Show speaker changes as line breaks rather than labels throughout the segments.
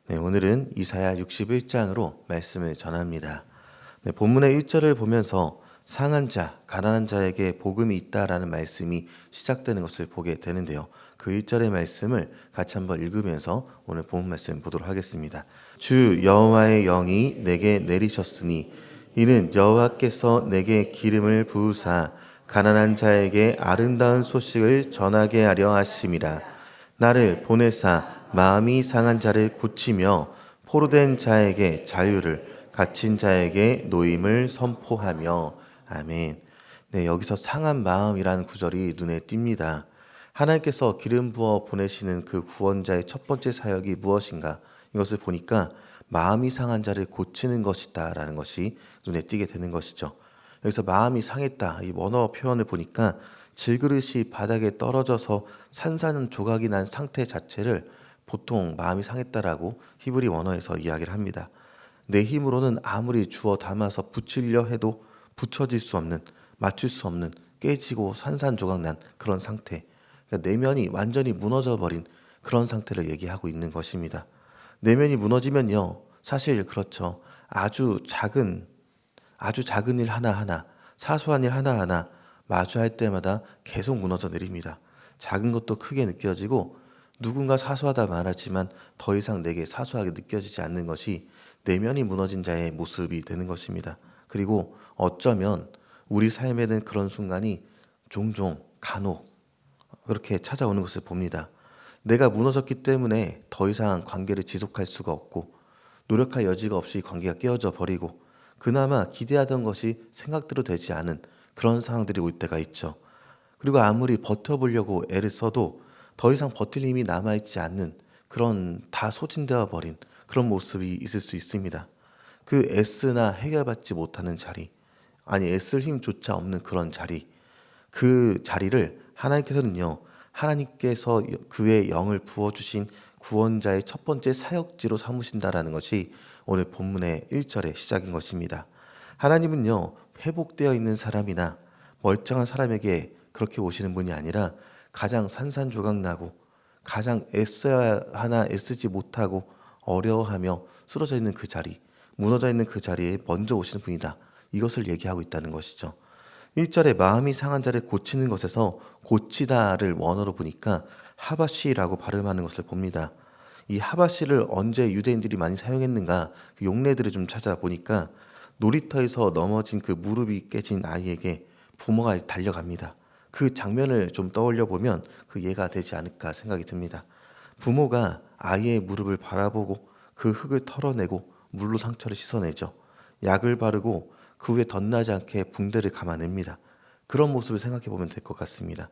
네, 오늘은 이사야 61장으로 말씀을 전합니다. 네, 본문의 1절을 보면서 상한 자, 가난한 자에게 복음이 있다라는 말씀이 시작되는 것을 보게 되는데요. 그 1절의 말씀을 같이 한번 읽으면서 오늘 본문 말씀 보도록 하겠습니다. 주 여호와의 영이 내게 내리셨으니 이는 여호와께서 내게 기름을 부으사 가난한 자에게 아름다운 소식을 전하게 하려 하심이라. 나를 보내사 마음이 상한 자를 고치며 포로된 자에게 자유를, 갇힌 자에게 노임을 선포하며. 아멘. 네, 여기서 상한 마음이라는 구절이 눈에 띕니다. 하나님께서 기름 부어 보내시는 그 구원자의 첫 번째 사역이 무엇인가? 이것을 보니까 마음이 상한 자를 고치는 것이다 라는 것이 눈에 띄게 되는 것이죠. 여기서 마음이 상했다, 이 원어 표현을 보니까 질그릇이 바닥에 떨어져서 산산 조각이 난 상태 자체를 보통 마음이 상했다라고 히브리 원어에서 이야기를 합니다. 내 힘으로는 아무리 주워 담아서 붙이려 해도 붙여질 수 없는, 맞출 수 없는, 깨지고 산산조각 난 그런 상태, 그러니까 내면이 완전히 무너져 버린 그런 상태를 얘기하고 있는 것입니다. 내면이 무너지면요, 사실 그렇죠. 아주 작은 일 하나하나, 사소한 일 하나하나 마주할 때마다 계속 무너져 내립니다. 작은 것도 크게 느껴지고 누군가 사소하다 말하지만 더 이상 내게 사소하게 느껴지지 않는 것이 내면이 무너진 자의 모습이 되는 것입니다. 그리고 어쩌면 우리 삶에는 그런 순간이 종종 간혹 그렇게 찾아오는 것을 봅니다. 내가 무너졌기 때문에 더 이상 관계를 지속할 수가 없고 노력할 여지가 없이 관계가 깨어져 버리고 그나마 기대하던 것이 생각대로 되지 않은 그런 상황들이 올 때가 있죠. 그리고 아무리 버텨보려고 애를 써도 더 이상 버틸 힘이 남아있지 않는 그런 다 소진되어 버린 그런 모습이 있을 수 있습니다. 그 애쓰나 해결받지 못하는 자리, 아니 애쓸 힘조차 없는 그런 자리, 그 자리를 하나님께서는요, 하나님께서 그의 영을 부어주신 구원자의 첫 번째 사역지로 삼으신다라는 것이 오늘 본문의 1절의 시작인 것입니다. 하나님은요, 회복되어 있는 사람이나 멀쩡한 사람에게 그렇게 오시는 분이 아니라 가장 산산조각나고 가장 애써야 하나 애쓰지 못하고 어려워하며 쓰러져 있는 그 자리, 무너져 있는 그 자리에 먼저 오시는 분이다. 이것을 얘기하고 있다는 것이죠. 1절에 마음이 상한 자를 고치는 것에서 고치다를 원어로 보니까 하바시라고 발음하는 것을 봅니다. 이 하바시를 언제 유대인들이 많이 사용했는가, 그 용례들을 좀 찾아보니까 놀이터에서 넘어진 그 무릎이 깨진 아이에게 부모가 달려갑니다. 그 장면을 좀 떠올려 보면 그 예가 되지 않을까 생각이 듭니다. 부모가 아이의 무릎을 바라보고 그 흙을 털어내고 물로 상처를 씻어내죠. 약을 바르고 그 후에 덧나지 않게 붕대를 감아냅니다. 그런 모습을 생각해 보면 될 것 같습니다.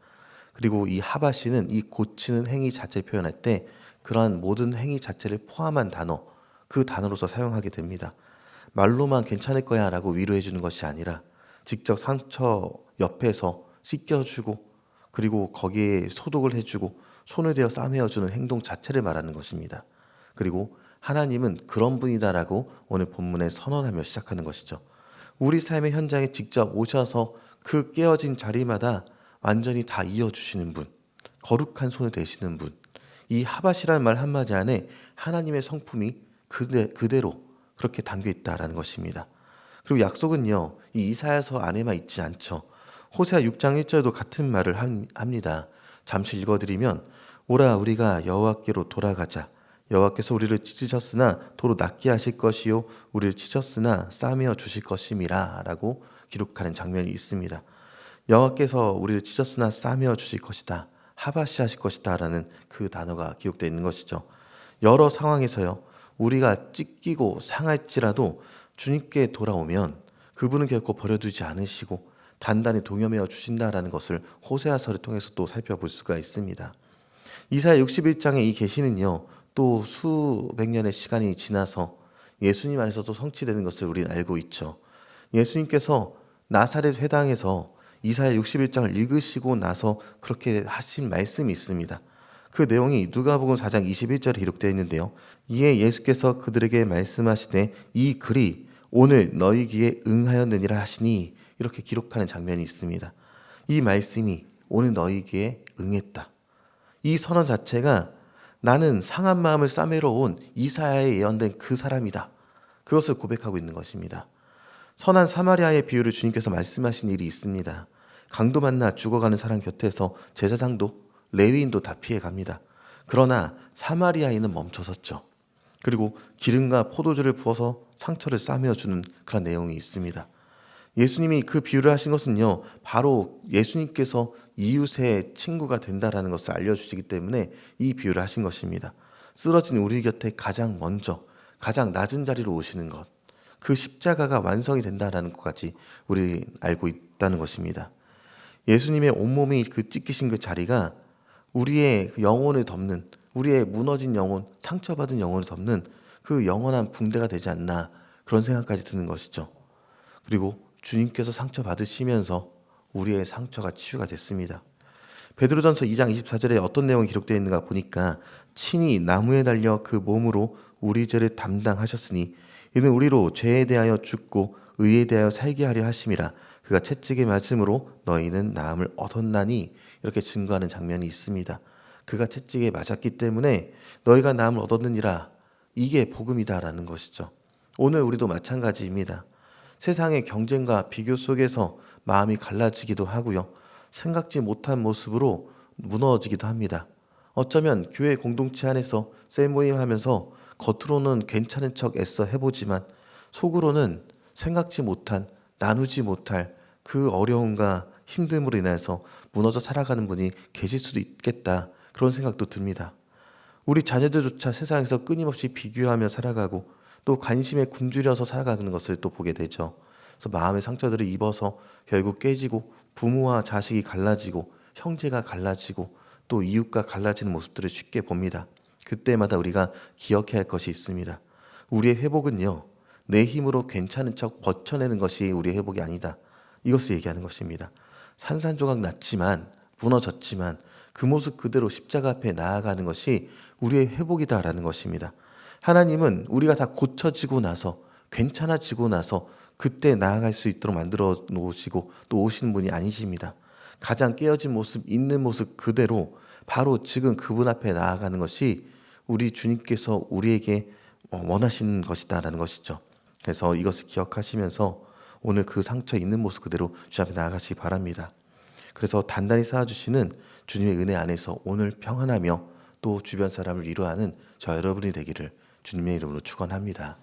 그리고 이 하바시는 이 고치는 행위 자체를 표현할 때 그러한 모든 행위 자체를 포함한 단어, 그 단어로서 사용하게 됩니다. 말로만 괜찮을 거야 라고 위로해 주는 것이 아니라 직접 상처 옆에서 씻겨주고 그리고 거기에 소독을 해주고 손을 대어 싸매어주는 행동 자체를 말하는 것입니다. 그리고 하나님은 그런 분이다라고 오늘 본문에 선언하며 시작하는 것이죠. 우리 삶의 현장에 직접 오셔서 그 깨어진 자리마다 완전히 다 이어주시는 분, 거룩한 손을 대시는 분, 이 하바시라는 말 한마디 안에 하나님의 성품이 그대로 그렇게 담겨 있다라는 것입니다. 그리고 약속은요, 이 이사야서 안에만 있지 않죠. 호세아 6장 1절도 같은 말을 합니다. 잠시 읽어드리면 오라 우리가 여호와께로 돌아가자. 여호와께서 우리를 찢으셨으나 도로 낫게 하실 것이요 우리를 찢었으나 싸매어 주실 것임이라 라고 기록하는 장면이 있습니다. 여호와께서 우리를 찢었으나 싸매어 주실 것이다, 하바시 하실 것이다 라는 그 단어가 기록되어 있는 것이죠. 여러 상황에서요, 우리가 찢기고 상할지라도 주님께 돌아오면 그분은 결코 버려두지 않으시고 단단히 동여매어 주신다라는 것을 호세아서를 통해서 또 살펴볼 수가 있습니다. 이사야 61장의 이 계시는요, 또 수백 년의 시간이 지나서 예수님 안에서도 성취되는 것을 우리는 알고 있죠. 예수님께서 나사렛 회당에서 이사야 61장을 읽으시고 나서 그렇게 하신 말씀이 있습니다. 그 내용이 누가복음 4장 21절에 기록되어 있는데요. 이에 예수께서 그들에게 말씀하시되 이 글이 오늘 너희 귀에 응하였느니라 하시니, 이렇게 기록하는 장면이 있습니다. 이 말씀이 오늘 너희 귀에 응했다. 이 선언 자체가 나는 상한 마음을 싸매러 온 이사야에 예언된 그 사람이다. 그것을 고백하고 있는 것입니다. 선한 사마리아의 비유를 주님께서 말씀하신 일이 있습니다. 강도 만나 죽어가는 사람 곁에서 제사장도 레위인도 다 피해갑니다. 그러나 사마리아인은 멈춰섰죠. 그리고 기름과 포도주를 부어서 상처를 싸매어 주는 그런 내용이 있습니다. 예수님이 그 비유를 하신 것은요, 바로 예수님께서 이웃의 친구가 된다라는 것을 알려주시기 때문에 이 비유를 하신 것입니다. 쓰러진 우리 곁에 가장 먼저 가장 낮은 자리로 오시는 것, 그 십자가가 완성이 된다라는 것까지 우리 알고 있다는 것입니다. 예수님의 온몸이 그 찢기신 그 자리가 우리의 그 영혼을 덮는, 우리의 무너진 영혼, 상처받은 영혼을 덮는 그 영원한 붕대가 되지 않나, 그런 생각까지 드는 것이죠. 그리고 주님께서 상처받으시면서 우리의 상처가 치유가 됐습니다. 베드로전서 2장 24절에 어떤 내용이 기록되어 있는가 보니까 친히 나무에 달려 그 몸으로 우리 죄를 담당하셨으니 이는 우리로 죄에 대하여 죽고 의에 대하여 살게 하려 하심이라. 그가 채찍에 맞음으로 너희는 나음을 얻었나니, 이렇게 증거하는 장면이 있습니다. 그가 채찍에 맞았기 때문에 너희가 나음을 얻었느니라. 이게 복음이다라는 것이죠. 오늘 우리도 마찬가지입니다. 세상의 경쟁과 비교 속에서 마음이 갈라지기도 하고요. 생각지 못한 모습으로 무너지기도 합니다. 어쩌면 교회 공동체 안에서 셀모임하면서 겉으로는 괜찮은 척 애써 해보지만 속으로는 생각지 못한, 나누지 못할 그 어려움과 힘듦으로 인해서 무너져 살아가는 분이 계실 수도 있겠다, 그런 생각도 듭니다. 우리 자녀들조차 세상에서 끊임없이 비교하며 살아가고 또 관심에 굶주려서 살아가는 것을 또 보게 되죠. 그래서 마음의 상처들을 입어서 결국 깨지고 부모와 자식이 갈라지고 형제가 갈라지고 또 이웃과 갈라지는 모습들을 쉽게 봅니다. 그때마다 우리가 기억해야 할 것이 있습니다. 우리의 회복은요, 내 힘으로 괜찮은 척 버텨내는 것이 우리의 회복이 아니다. 이것을 얘기하는 것입니다. 산산조각 났지만, 무너졌지만 그 모습 그대로 십자가 앞에 나아가는 것이 우리의 회복이다라는 것입니다. 하나님은 우리가 다 고쳐지고 나서, 괜찮아지고 나서 그때 나아갈 수 있도록 만들어 놓으시고 또 오시는 분이 아니십니다. 가장 깨어진 모습, 있는 모습 그대로 바로 지금 그분 앞에 나아가는 것이 우리 주님께서 우리에게 원하시는 것이다라는 것이죠. 그래서 이것을 기억하시면서 오늘 그 상처 있는 모습 그대로 주 앞에 나아가시기 바랍니다. 그래서 단단히 쌓아주시는 주님의 은혜 안에서 오늘 평안하며 또 주변 사람을 위로하는 저 여러분이 되기를 주님의 이름으로 축원합니다.